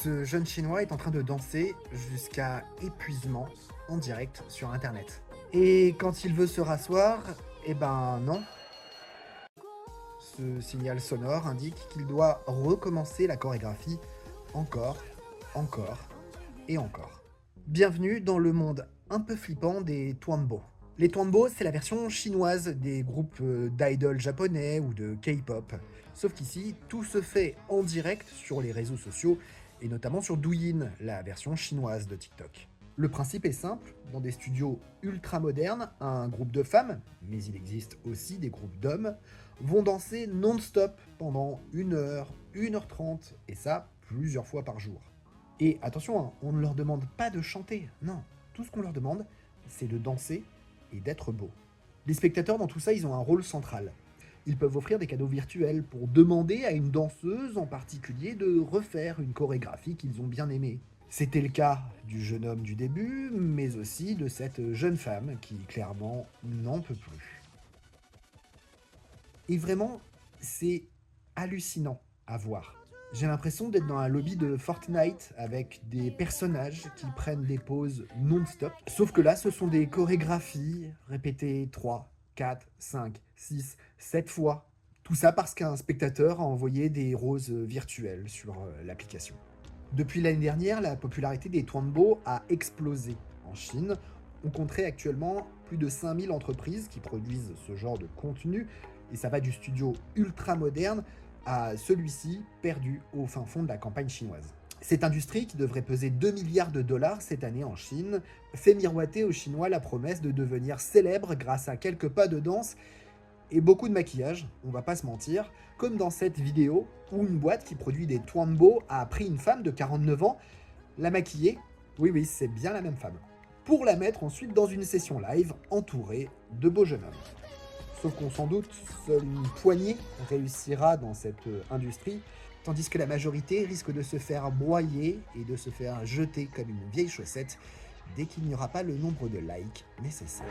Ce jeune chinois est en train de danser jusqu'à épuisement en direct sur internet. Et quand il veut se rasseoir, eh ben non. Ce signal sonore indique qu'il doit recommencer la chorégraphie encore, encore et encore. Bienvenue dans le monde un peu flippant des Twanbo. Les Twanbo, c'est la version chinoise des groupes d'idoles japonais ou de K-pop. Sauf qu'ici, tout se fait en direct sur les réseaux sociaux et notamment sur Douyin, la version chinoise de TikTok. Le principe est simple, dans des studios ultra modernes, un groupe de femmes, mais il existe aussi des groupes d'hommes, vont danser non-stop pendant 1 heure, 1h30, et ça plusieurs fois par jour. Et attention, hein, on ne leur demande pas de chanter, non, tout ce qu'on leur demande, c'est de danser et d'être beau. Les spectateurs dans tout ça, ils ont un rôle central. Ils peuvent offrir des cadeaux virtuels pour demander à une danseuse en particulier de refaire une chorégraphie qu'ils ont bien aimée. C'était le cas du jeune homme du début, mais aussi de cette jeune femme qui clairement n'en peut plus. Et vraiment, c'est hallucinant à voir. J'ai l'impression d'être dans un lobby de Fortnite avec des personnages qui prennent des poses non-stop. Sauf que là, ce sont des chorégraphies répétées 3, 4, 5, 6, 7 fois. Tout ça parce qu'un spectateur a envoyé des roses virtuelles sur l'application. Depuis l'année dernière, la popularité des Twanbo a explosé. En Chine, on compterait actuellement plus de 5000 entreprises qui produisent ce genre de contenu, et ça va du studio ultra moderne à celui-ci perdu au fin fond de la campagne chinoise. Cette industrie, qui devrait peser 2 milliards de dollars cette année en Chine, fait miroiter aux Chinois la promesse de devenir célèbre grâce à quelques pas de danse et beaucoup de maquillage, on va pas se mentir, comme dans cette vidéo où une boîte qui produit des Twanbo a pris une femme de 49 ans, l'a maquillée, oui c'est bien la même femme, pour la mettre ensuite dans une session live entourée de beaux jeunes hommes. Sauf qu'on s'en doute, seule une poignée réussira dans cette industrie, tandis que la majorité risque de se faire broyer et de se faire jeter comme une vieille chaussette dès qu'il n'y aura pas le nombre de likes nécessaire.